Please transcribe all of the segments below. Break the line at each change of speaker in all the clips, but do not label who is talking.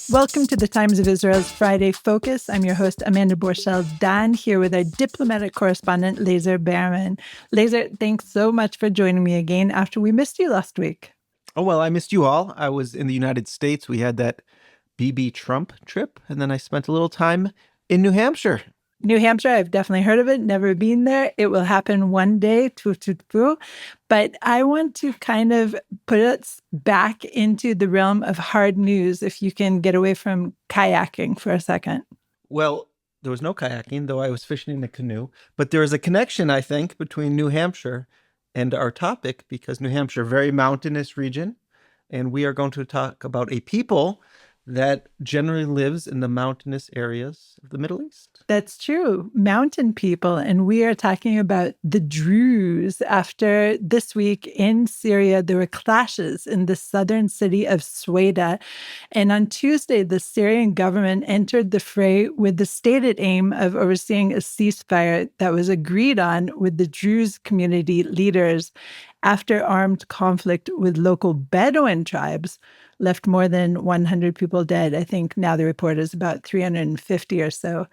Welcome to the Times of Israel's Friday Focus. I'm your host, Amanda Borschel-Dan, here with our diplomatic correspondent, Lazar Berman. Lazar, thanks so much for joining me again after we missed you last week.
Oh, well, I missed you all. I was in the United States. We had that BB Trump trip, and then I spent a little time in New Hampshire.
New Hampshire, I've definitely heard of it, never been there. It will happen one day, but I want to kind of put us back into the realm of hard news, if you can get away from kayaking for a second.
Well, there was no kayaking, though I was fishing in a canoe. But there is a connection, I think, between New Hampshire and our topic, because New Hampshire, very mountainous region, and we are going to talk about a people that generally lives in the mountainous areas of the Middle East.
That's true. Mountain people. And we are talking about the Druze. After this week in Syria, there were clashes in the southern city of Sweida. And on Tuesday, the Syrian government entered the fray with the stated aim of overseeing a ceasefire that was agreed on with the Druze community leaders after armed conflict with local Bedouin tribes left more than 100 people dead. I think now the report is about 350 or so.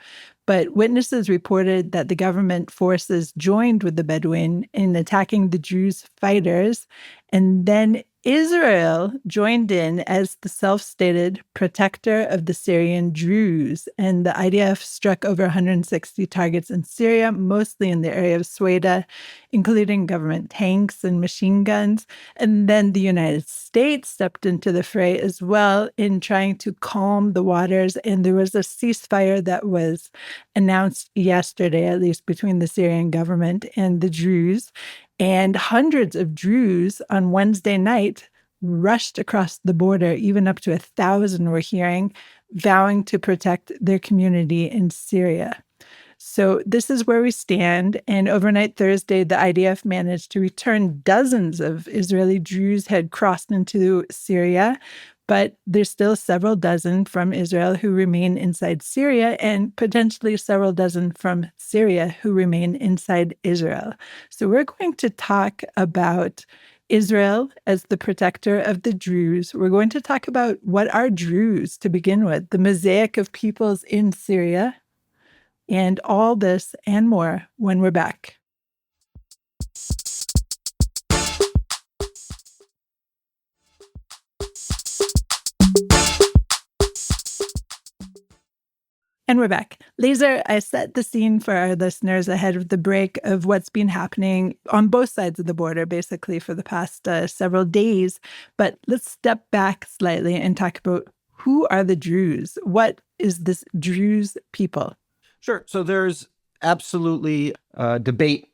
But witnesses reported that the government forces joined with the Bedouin in attacking the Druze fighters, and then Israel joined in as the self-stated protector of the Syrian Druze. And the IDF struck over 160 targets in Syria, mostly in the area of Sweida, including government tanks and machine guns. And then the United States stepped into the fray as well in trying to calm the waters. And there was a ceasefire that was announced yesterday, at least between the Syrian government and the Druze. And hundreds of Druze on Wednesday night rushed across the border, even up to 1,000 we're hearing, vowing to protect their community in Syria. So this is where we stand. And overnight Thursday, the IDF managed to return dozens of Israeli Druze had crossed into Syria. But there's still several dozen from Israel who remain inside Syria, and potentially several dozen from Syria who remain inside Israel. So we're going to talk about Israel as the protector of the Druze. We're going to talk about what are Druze to begin with, the mosaic of peoples in Syria, and all this and more when we're back. And we're back. Lazar, I set the scene for our listeners ahead of the break of what's been happening on both sides of the border, basically, for the past several days. But let's step back slightly and talk about who are the Druze? What is this Druze people?
Sure. So there's absolutely debate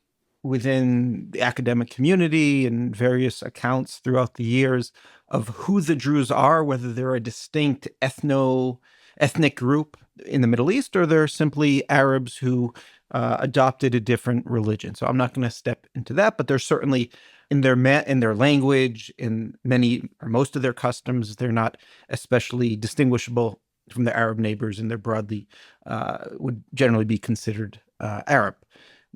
within the academic community and various accounts throughout the years of who the Druze are, whether they're a distinct ethnic group in the Middle East, or they're simply Arabs who adopted a different religion. So I'm not going to step into that, but they're certainly in their language, in many or most of their customs, they're not especially distinguishable from their Arab neighbors, and they're broadly would generally be considered Arab.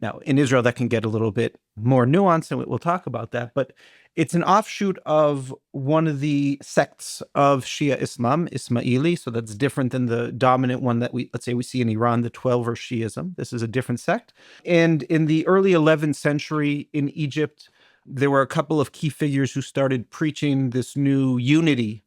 Now, in Israel, that can get a little bit more nuanced, and we'll talk about that. But it's an offshoot of one of the sects of Shia Islam, Ismaili. So that's different than the dominant one that let's say we see in Iran, the 12-verse Shiism. This is a different sect. And in the early 11th century in Egypt, there were a couple of key figures who started preaching this new unity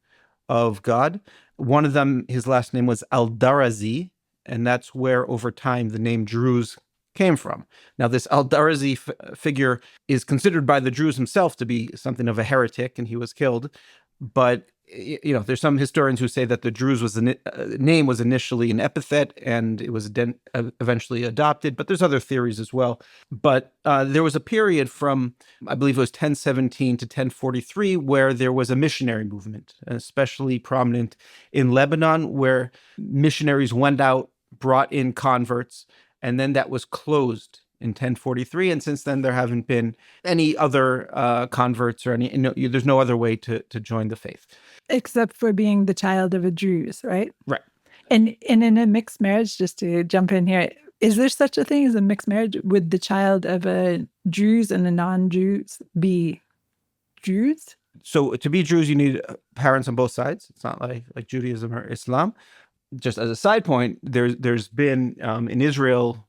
of God. One of them, his last name was Al-Darazi, and that's where over time the name Druze came from. Now, this Al-Darazi figure is considered by the Druze himself to be something of a heretic, and he was killed. But there's some historians who say that the Druze name was initially an epithet, and it was eventually adopted. But there's other theories as well. But there was a period from, I believe it was 1017 to 1043, where there was a missionary movement, especially prominent in Lebanon, where missionaries went out, brought in converts, and then that was closed in 1043. And since then, there haven't been any other converts or there's no other way to join the faith.
Except for being the child of a Druze, right?
Right.
And in a mixed marriage, just to jump in here, is there such a thing as a mixed marriage? Would the child of a Druze and a non-Druze be Druze?
So to be Druze, you need parents on both sides. It's not like Judaism or Islam. Just as a side point, there's been in Israel,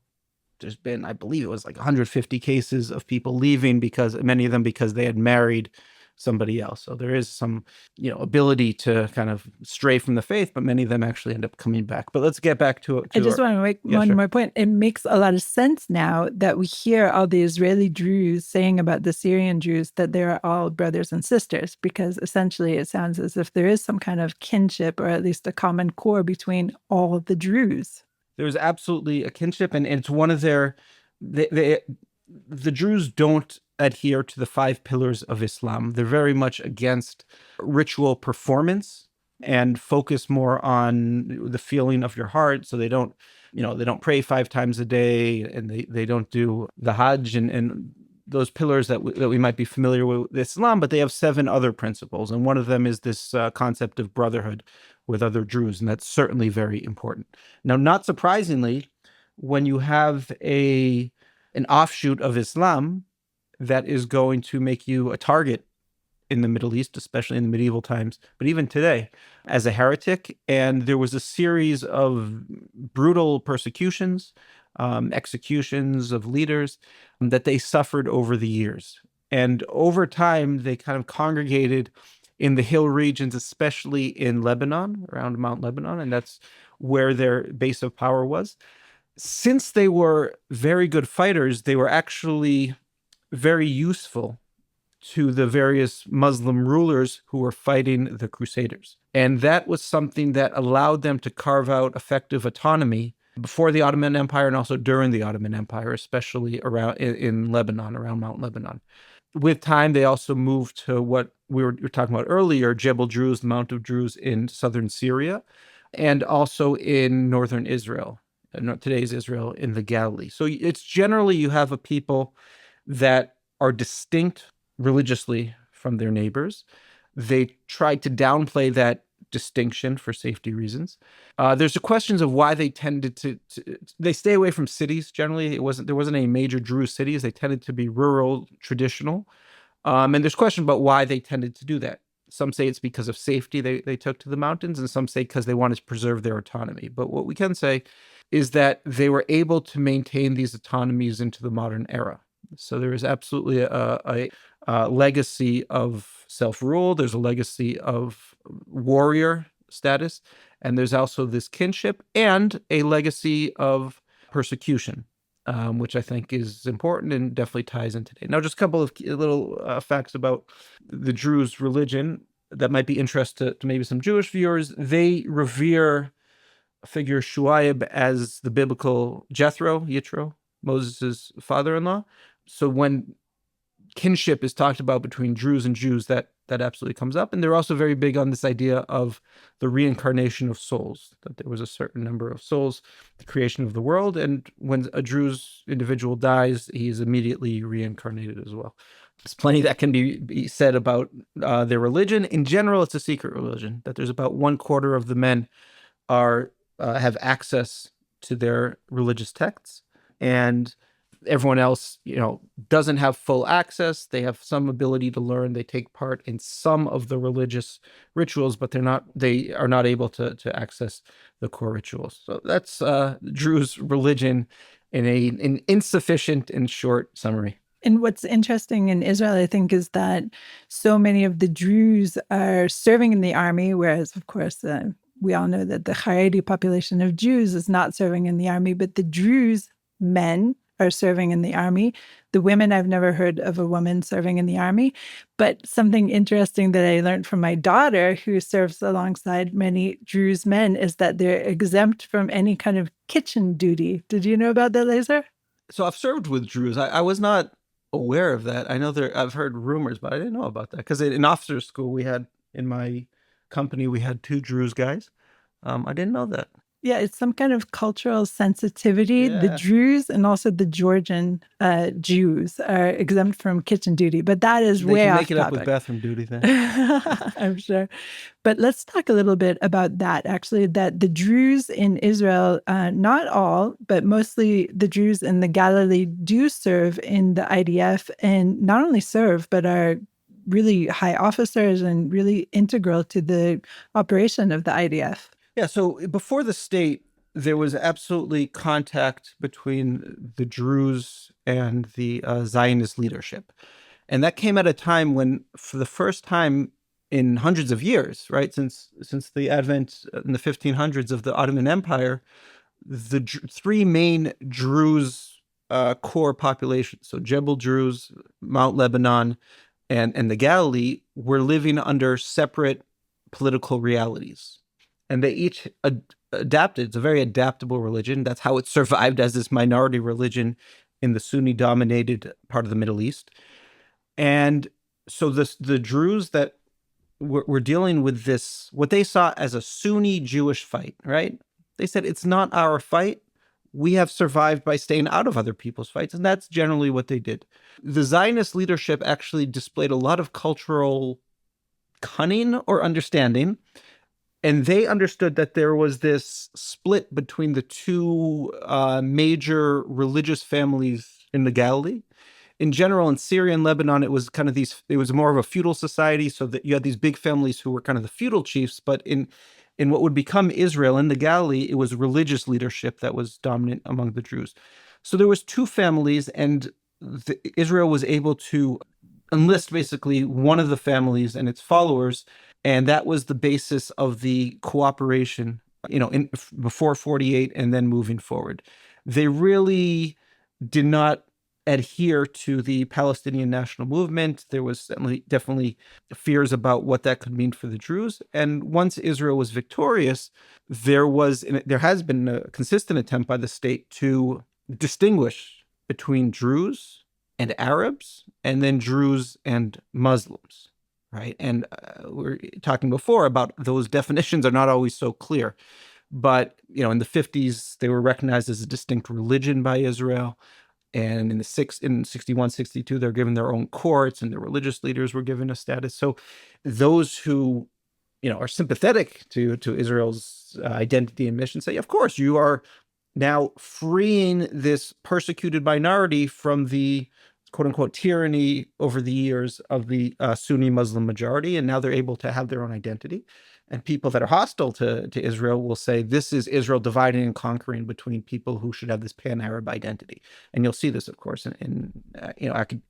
there's been, I believe it was like 150 cases of people leaving because many of them because they had married somebody else. So there is some, ability to kind of stray from the faith, but many of them actually end up coming back. But let's get back to
I just want to make one more point. It makes a lot of sense now that we hear all the Israeli Druze saying about the Syrian Druze that they are all brothers and sisters, because essentially it sounds as if there is some kind of kinship or at least a common core between all of the Druze.
There's absolutely a kinship, and it's one of their, the Druze don't adhere to the 5 pillars of Islam. They're very much against ritual performance and focus more on the feeling of your heart. So they don't pray 5 times a day, and they don't do the Hajj and those pillars that we might be familiar with Islam, but they have 7 other principles. And one of them is this concept of brotherhood with other Druze, and that's certainly very important. Now, not surprisingly, when you have an offshoot of Islam that is going to make you a target in the Middle East, especially in the medieval times, but even today, as a heretic. And there was a series of brutal persecutions, executions of leaders that they suffered over the years. And over time, they kind of congregated in the hill regions, especially in Lebanon, around Mount Lebanon, and that's where their base of power was. Since they were very good fighters, they were actually very useful to the various Muslim rulers who were fighting the Crusaders. And that was something that allowed them to carve out effective autonomy before the Ottoman Empire and also during the Ottoman Empire, especially around in Lebanon, around Mount Lebanon. With time, they also moved to what we were talking about earlier, Jebel Druze, the Mount of Druze in southern Syria, and also in northern Israel, today's Israel, in the Galilee. So it's generally you have a people that are distinct religiously from their neighbors. They tried to downplay that distinction for safety reasons. There's the questions of why they tended to they stay away from cities. Generally, there wasn't any major Druze cities. They tended to be rural, traditional. And there's questions about why they tended to do that. Some say it's because of safety they took to the mountains, and some say because they wanted to preserve their autonomy. But what we can say is that they were able to maintain these autonomies into the modern era. So there is absolutely a legacy of self-rule. There's a legacy of warrior status. And there's also this kinship and a legacy of persecution, which I think is important and definitely ties in today. Now, just a couple of little facts about the Druze religion that might be interest to maybe some Jewish viewers. They revere figure Shuaib as the biblical Yitro, Moses' father-in-law. So when kinship is talked about between Druze and Jews, that absolutely comes up. And they're also very big on this idea of the reincarnation of souls, that there was a certain number of souls, the creation of the world. And when a Druze individual dies, he is immediately reincarnated as well. There's plenty that can be said about their religion. In general, it's a secret religion, that there's about 1/4 of the men have access to their religious texts, and everyone else, doesn't have full access. They have some ability to learn. They take part in some of the religious rituals, but they are not able to access the core rituals. So that's Druze religion in an insufficient and short summary.
And what's interesting in Israel, I think, is that so many of the Druze are serving in the army, whereas, of course, we all know that the Haredi population of Jews is not serving in the army, but the Druze men are serving in the army. The women, I've never heard of a woman serving in the army. But something interesting that I learned from my daughter, who serves alongside many Druze men, is that they're exempt from any kind of kitchen duty. Did you know about that, Lazar?
So I've served with Druze. I was not aware of that. I know I've heard rumors, but I didn't know about that. Because in officers' school, in my company, we had 2 Druze guys. I didn't know that.
Yeah, it's some kind of cultural sensitivity.
Yeah.
The Druze and also the Georgian Jews are exempt from kitchen duty, but that is way off topic.
They can make it up with bathroom duty then.
I'm sure. But let's talk a little bit about that, actually, that the Druze in Israel, not all, but mostly the Druze in the Galilee do serve in the IDF, and not only serve, but are really high officers and really integral to the operation of the IDF.
Yeah, so before the state, there was absolutely contact between the Druze and the Zionist leadership. And that came at a time when, for the first time in hundreds of years, right, since the advent in the 1500s of the Ottoman Empire, the three main Druze core populations, so Jebel Druze, Mount Lebanon, and the Galilee, were living under separate political realities. And they each adapted. It's a very adaptable religion. That's how it survived as this minority religion in the Sunni-dominated part of the Middle East. And so the Druze that were dealing with this, what they saw as a Sunni Jewish fight, right? They said, it's not our fight. We have survived by staying out of other people's fights. And that's generally what they did. The Zionist leadership actually displayed a lot of cultural cunning or understanding. And they understood that there was this split between the two major religious families in the Galilee. In general, in Syria and Lebanon, it was kind of it was more of a feudal society, so that you had these big families who were kind of the feudal chiefs. But in what would become Israel, in the Galilee, it was religious leadership that was dominant among the Druze. So there was two families, and Israel was able to enlist basically one of the families and its followers, and that was the basis of the cooperation, before 48 and then moving forward. They really did not adhere to the Palestinian national movement. There was definitely fears about what that could mean for the Druze. And once Israel was victorious, there has been a consistent attempt by the state to distinguish between Druze and Arabs, and then Druze and Muslims, right? And we were talking before about those definitions are not always so clear. But, in the 50s, they were recognized as a distinct religion by Israel. And in 61, 62, they're given their own courts, and the religious leaders were given a status. So those who, are sympathetic to Israel's identity and mission say, of course, you are now freeing this persecuted minority from the quote unquote tyranny over the years of the Sunni Muslim majority. And now they're able to have their own identity. And people that are hostile to Israel will say, this is Israel dividing and conquering between people who should have this pan-Arab identity. And you'll see this, of course, in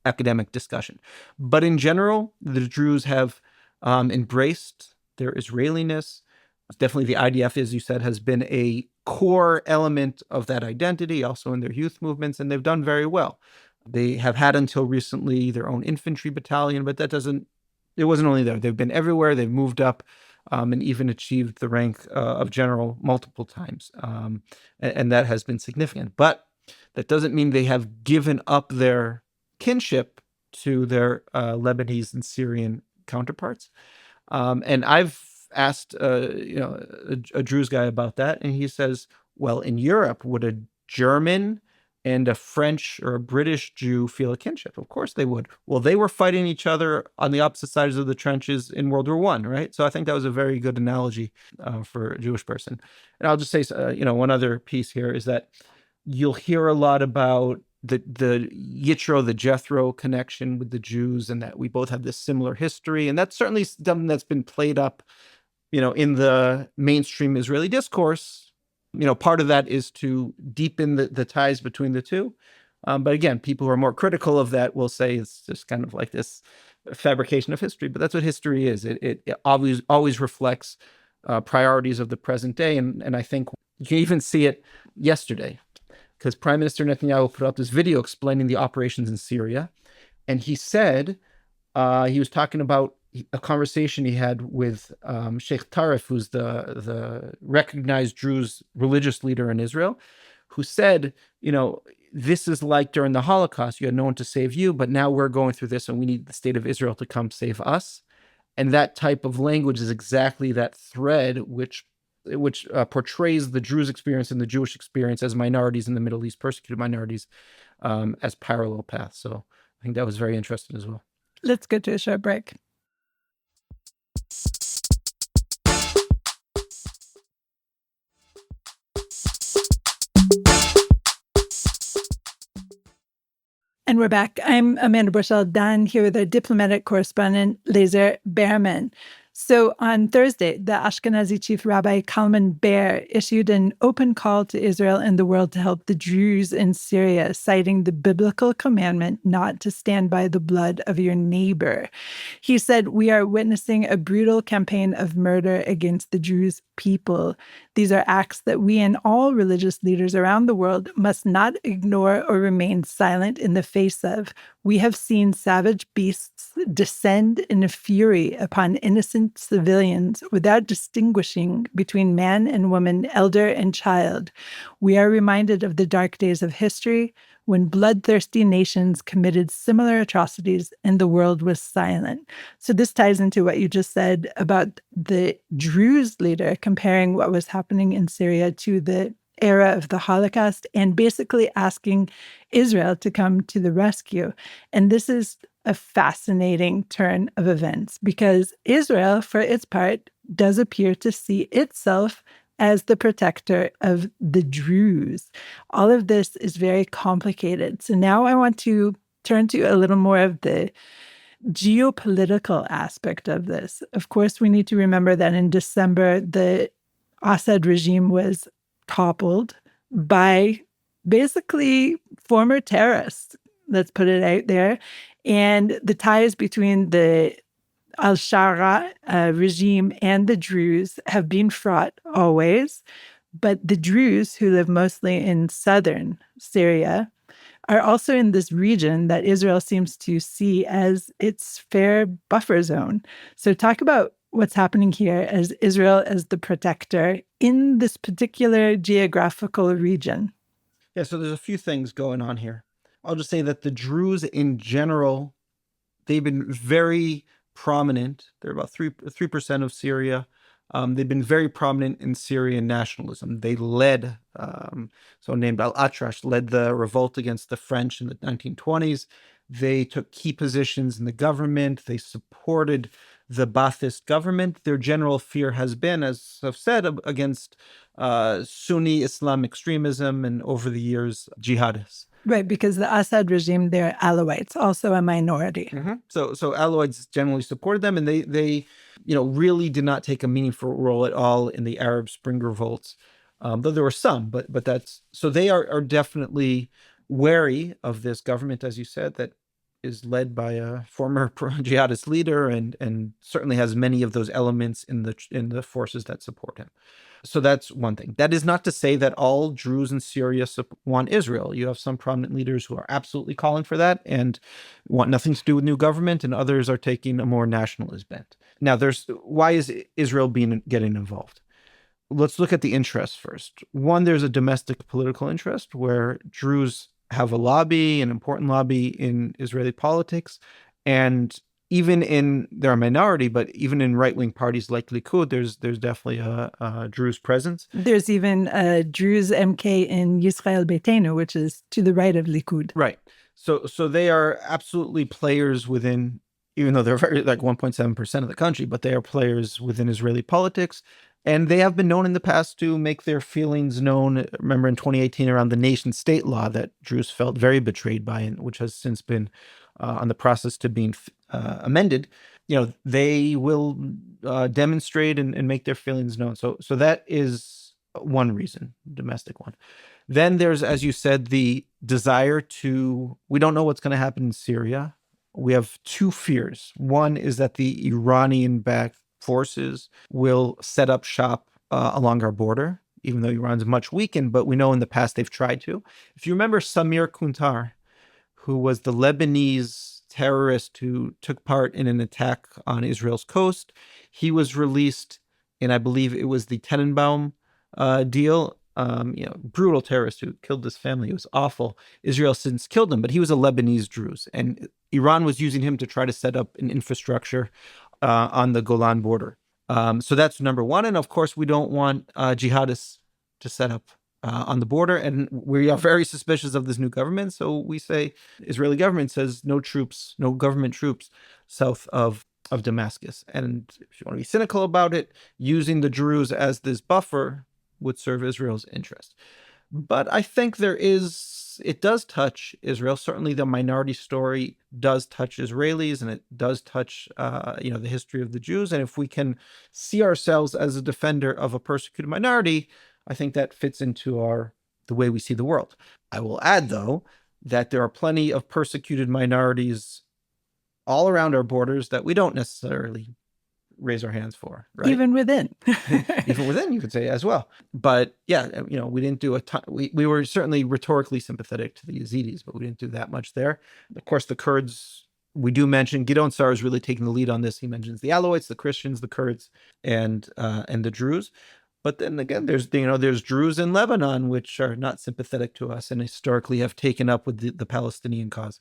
academic discussion. But in general, the Druze have embraced their Israeliness. Definitely the IDF, as you said, has been a core element of that identity, also in their youth movements, and they've done very well. They have had until recently their own infantry battalion, but it wasn't only there. They've been everywhere. They've moved up and even achieved the rank of general multiple times. And that has been significant. But that doesn't mean they have given up their kinship to their Lebanese and Syrian counterparts. And I've asked a Druze guy about that, and he says, well, in Europe, would a German and a French or a British Jew feel a kinship? Of course they would. Well, they were fighting each other on the opposite sides of the trenches in World War I, right? So I think that was a very good analogy for a Jewish person. And I'll just say, one other piece here is that you'll hear a lot about the Yitro, the Jethro connection with the Jews, and that we both have this similar history. And that's certainly something that's been played up, in the mainstream Israeli discourse. Part of that is to deepen the ties between the two. But again, people who are more critical of that will say it's just kind of like this fabrication of history. But that's what history is. It always reflects priorities of the present day. And I think you can even see it yesterday, because Prime Minister Netanyahu put up this video explaining the operations in Syria. And he said, he was talking about a conversation he had with Sheikh Tarif, who's the recognized Druze religious leader in Israel, who said, this is like during the Holocaust, you had no one to save you, but now we're going through this and we need the state of Israel to come save us. And that type of language is exactly that thread which portrays the Druze experience and the Jewish experience as minorities in the Middle East, persecuted minorities, as parallel paths. So I think that was very interesting as well.
Let's get to a short break. And we're back. I'm Amanda Borschel-Dan here with our diplomatic correspondent, Lazar Berman. So on Thursday, the Ashkenazi chief Rabbi Kalman issued an open call to Israel and the world to help the Druze in Syria, citing the biblical commandment not to stand by the blood of your neighbor. He said, "We are witnessing a brutal campaign of murder against the Druze people. These are acts that we and all religious leaders around the world must not ignore or remain silent in the face of. We have seen savage beasts descend in a fury upon innocent civilians without distinguishing between man and woman, elder and child. We are reminded of the dark days of history when bloodthirsty nations committed similar atrocities and the world was silent." So this ties into what you just said about the Druze leader comparing what was happening in Syria to the era of the Holocaust and basically asking Israel to come to the rescue. And this is a fascinating turn of events because Israel, for its part, does appear to see itself as the protector of the Druze. All of this is very complicated. So now I want to turn to a little more of the geopolitical aspect of this. Of course, we need to remember that in December, the Assad regime was toppled by basically former terrorists. Let's put it out there. And the ties between the al-Shara regime and the Druze have been fraught always. But the Druze, who live mostly in southern Syria, are also in this region that Israel seems to see as its fair buffer zone. So talk about what's happening here as Israel as the protector in this particular geographical region.
Yeah, so there's a few things going on here. I'll just say that the Druze in general, they've been very prominent. They're about 3% of Syria. They've been very prominent in Syrian nationalism. They led, so named Al-Atrash, led the revolt against the French in the 1920s. They took key positions in the government. They supported the Ba'athist government. Their general fear has been, as I've said, against Sunni Islam extremism and over the years, jihadists.
Right, because the Assad regime, they're Alawites, also a minority.
Mm-hmm. So Alawites generally supported them, and they really did not take a meaningful role at all in the Arab Spring revolts, though there were some. But that's so they are definitely wary of this government, as you said, that is led by a former jihadist leader, and certainly has many of those elements in the forces that support him. So that's one thing. That is not to say that all Druze in Syria want Israel. You have some prominent leaders who are absolutely calling for that and want nothing to do with new government, and others are taking a more nationalist bent. Now, why is Israel getting involved? Let's look at the interests first. One, there's a domestic political interest where Druze have a lobby, an important lobby in Israeli politics, and they're a minority, but even in right-wing parties like Likud, there's definitely a Druze presence.
There's even a Druze MK in Yisrael Beitenu, which is to the right of Likud.
Right. So they are absolutely players within, even though they're very, like 1.7% of the country, but they are players within Israeli politics. And they have been known in the past to make their feelings known. Remember in 2018 around the nation state law that Druze felt very betrayed by, and which has since been on the process to being amended. They will demonstrate and make their feelings known. So that is one reason, domestic one. Then there's, as you said, the desire we don't know what's going to happen in Syria. We have two fears. One is that the Iranian-backed forces will set up shop along our border, even though Iran's much weakened, but we know in the past they've tried to. If you remember Samir Kuntar, who was the Lebanese terrorist who took part in an attack on Israel's coast, he was released in, I believe it was the Tenenbaum deal. Brutal terrorist who killed his family. It was awful. Israel since killed him, but he was a Lebanese Druze, and Iran was using him to try to set up an infrastructure on the Golan border. So that's number one. And of course, we don't want jihadists to set up on the border. And we are very suspicious of this new government. So we say, Israeli government says no troops, no government troops south of Damascus. And if you want to be cynical about it, using the Druze as this buffer would serve Israel's interest. But I think there is it does touch Israel. Certainly the minority story does touch Israelis, and it does touch, the history of the Jews. And if we can see ourselves as a defender of a persecuted minority, I think that fits into the way we see the world. I will add, though, that there are plenty of persecuted minorities all around our borders that we don't necessarily raise our hands for, right?
Even within.
Even within, you could say as well. But yeah, we didn't do a ton. We were certainly rhetorically sympathetic to the Yazidis, but we didn't do that much there. Of course, the Kurds, we do mention. Gideon Sar is really taking the lead on this. He mentions the Alawites, the Christians, the Kurds, and the Druze. But then again, there's Druze in Lebanon, which are not sympathetic to us and historically have taken up with the Palestinian cause.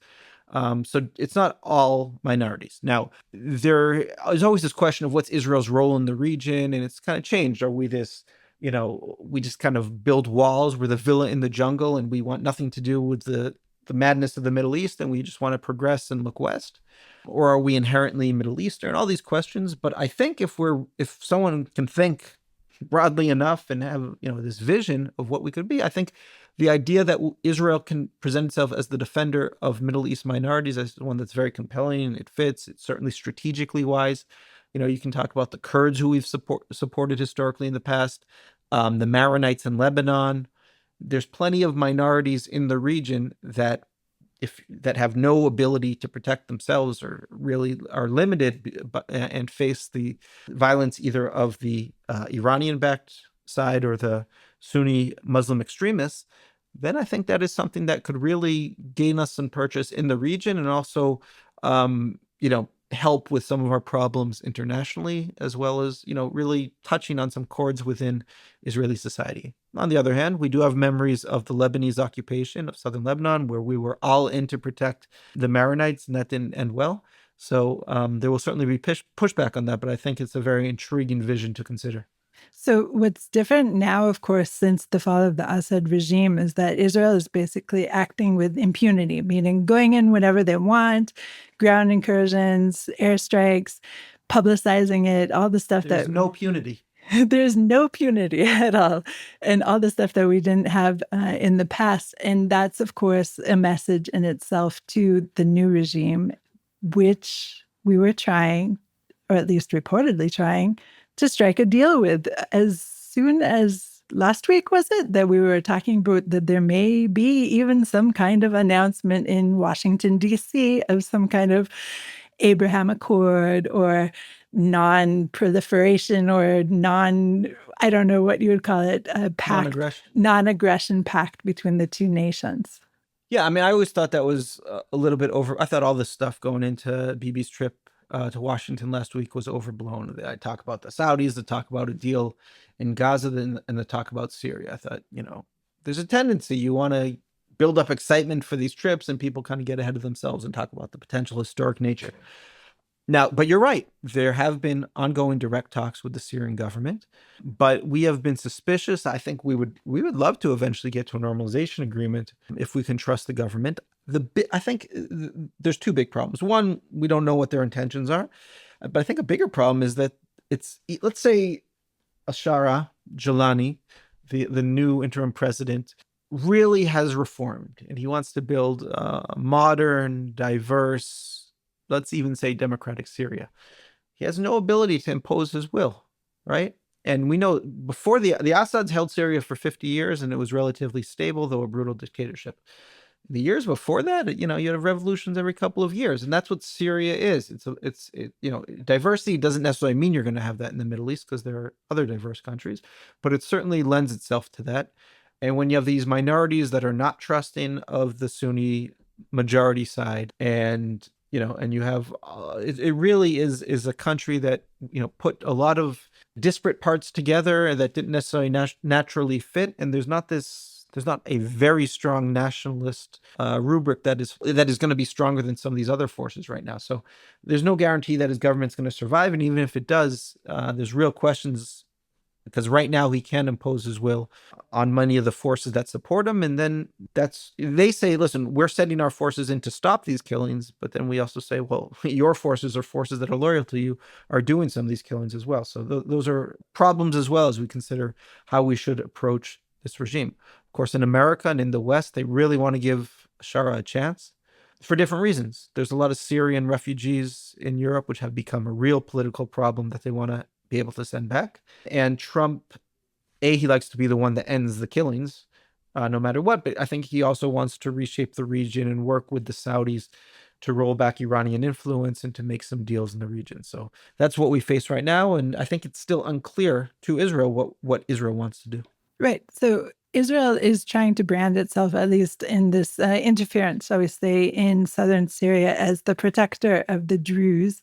So it's not all minorities. Now, there is always this question of what's Israel's role in the region, and it's kind of changed. Are we this, we just kind of build walls, we're the villa in the jungle, and we want nothing to do with the madness of the Middle East, and we just want to progress and look west? Or are we inherently Middle Eastern? All these questions. But I think if someone can think broadly enough and have this vision of what we could be, I think the idea that Israel can present itself as the defender of Middle East minorities is one that's very compelling. It fits. It's certainly strategically wise. You can talk about the Kurds, who we've supported historically in the past, the Maronites in Lebanon. There's plenty of minorities in the region that have no ability to protect themselves, or really are limited and face the violence either of the Iranian-backed side or the Sunni Muslim extremists. Then I think that is something that could really gain us some purchase in the region, and also, help with some of our problems internationally, as well as, really touching on some chords within Israeli society. On the other hand, we do have memories of the Lebanese occupation of southern Lebanon, where we were all in to protect the Maronites, and that didn't end well. So there will certainly be pushback on that, but I think it's a very intriguing vision to consider.
So what's different now, of course, since the fall of the Assad regime, is that Israel is basically acting with impunity, meaning going in whenever they want, ground incursions, airstrikes, publicizing it, all the stuff
There's no punity.
There's no punity at all, and all the stuff that we didn't have in the past. And that's, of course, a message in itself to the new regime, which we were trying, or at least reportedly trying, to strike a deal with. As soon as last week, was it, that we were talking about that there may be even some kind of announcement in Washington, D.C. of some kind of Abraham Accord or non-proliferation or I don't know what you would call it, a pact, non-aggression pact between the two nations.
Yeah, I mean, I always thought that was a little bit over. I thought all this stuff going into Bibi's trip to Washington last week was overblown. I talk about the Saudis, they talk about a deal in Gaza, and they talk about Syria. I thought, there's a tendency you want to build up excitement for these trips, and people kind of get ahead of themselves and talk about the potential historic nature. Now, but you're right. There have been ongoing direct talks with the Syrian government, but we have been suspicious. I think we would love to eventually get to a normalization agreement if we can trust the government. I think there's two big problems. One, we don't know what their intentions are, but I think a bigger problem is that let's say Ashara Jalani, the new interim president, really has reformed, and he wants to build a modern, diverse, let's even say democratic Syria. He has no ability to impose his will, right? And we know before the Assads held Syria for 50 years, and it was relatively stable, though a brutal dictatorship. The years before that, you have revolutions every couple of years, and that's what Syria is. Diversity doesn't necessarily mean you're going to have that in the Middle East, because there are other diverse countries, but it certainly lends itself to that. And when you have these minorities that are not trusting of the Sunni majority side, and you have it really is a country that put a lot of disparate parts together that didn't necessarily naturally fit, and there's not a very strong nationalist rubric that is going to be stronger than some of these other forces right now. So there's no guarantee that his government's going to survive, and even if it does, there's real questions, because right now he can impose his will on many of the forces that support him. And then they say, listen, we're sending our forces in to stop these killings. But then we also say, well, your forces or forces that are loyal to you are doing some of these killings as well. So those are problems as well, as we consider how we should approach this regime. Of course, in America and in the West, they really want to give Shara a chance for different reasons. There's a lot of Syrian refugees in Europe, which have become a real political problem that they want to be able to send back. And Trump, he likes to be the one that ends the killings, no matter what. But I think he also wants to reshape the region and work with the Saudis to roll back Iranian influence and to make some deals in the region. So that's what we face right now. And I think it's still unclear to Israel what Israel wants to do.
Right. So Israel is trying to brand itself, at least in this interference, shall we say, in southern Syria as the protector of the Druze.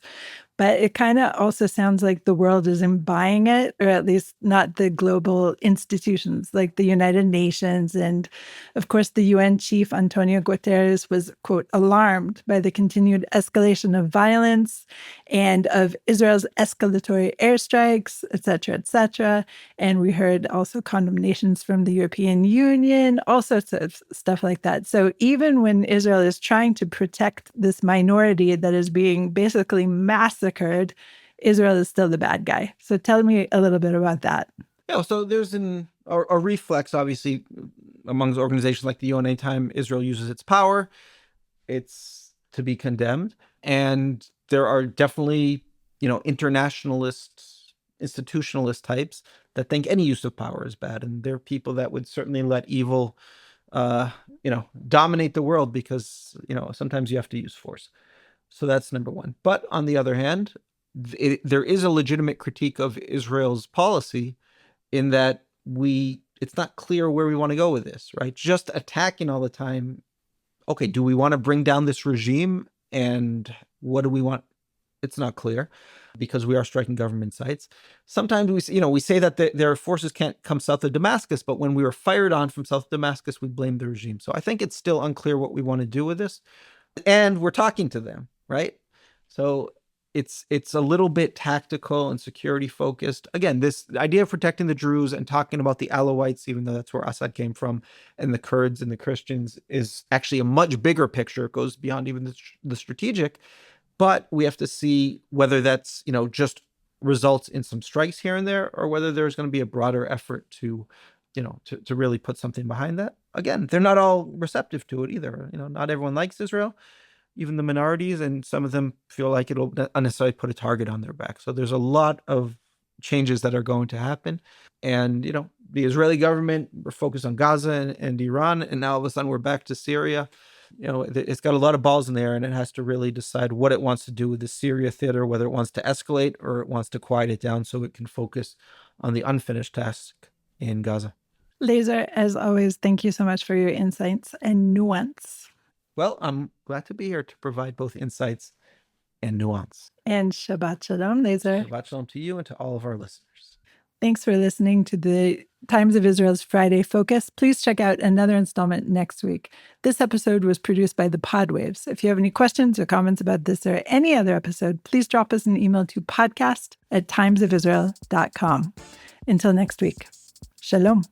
But it kind of also sounds like the world isn't buying it, or at least not the global institutions like the United Nations. And of course, the UN chief, Antonio Guterres, was, quote, alarmed by the continued escalation of violence and of Israel's escalatory airstrikes, et cetera, et cetera. And we heard also condemnations from the European Union, all sorts of stuff like that. So even when Israel is trying to protect this minority that is being basically massacred, Israel is still the bad guy. So tell me a little bit about that.
Yeah, so there's a reflex, obviously, among organizations like the UN. Anytime Israel uses its power, it's to be condemned. And there are definitely, internationalist, institutionalist types that think any use of power is bad. And there are people that would certainly let evil, dominate the world because, sometimes you have to use force. So that's number one. But on the other hand, there is a legitimate critique of Israel's policy in that it's not clear where we want to go with this, right? Just attacking all the time. Okay, do we want to bring down this regime? And what do we want? It's not clear because we are striking government sites. Sometimes we say that their forces can't come south of Damascus, but when we were fired on from south of Damascus, we blame the regime. So I think it's still unclear what we want to do with this. And we're talking to them, right? So it's a little bit tactical and security focused. Again, this idea of protecting the Druze and talking about the Alawites, even though that's where Assad came from, and the Kurds and the Christians is actually a much bigger picture. It goes beyond even the strategic. But we have to see whether that's, just results in some strikes here and there, or whether there's going to be a broader effort to really put something behind that. Again, they're not all receptive to it either. Not everyone likes Israel, even the minorities, and some of them feel like it'll unnecessarily put a target on their back. So there's a lot of changes that are going to happen. And, the Israeli government, we're focused on Gaza and Iran, and now all of a sudden we're back to Syria. It's got a lot of balls in the air, and it has to really decide what it wants to do with the Syria theater, whether it wants to escalate or it wants to quiet it down so it can focus on the unfinished task in Gaza.
Lazar, as always, thank you so much for your insights and nuance.
Well, I'm glad to be here to provide both insights and nuance.
And Shabbat Shalom, Lazar.
Shabbat Shalom to you and to all of our listeners.
Thanks for listening to the Times of Israel's Friday Focus. Please check out another installment next week. This episode was produced by the Podwaves. If you have any questions or comments about this or any other episode, please drop us an email to podcast@timesofisrael.com. Until next week, Shalom.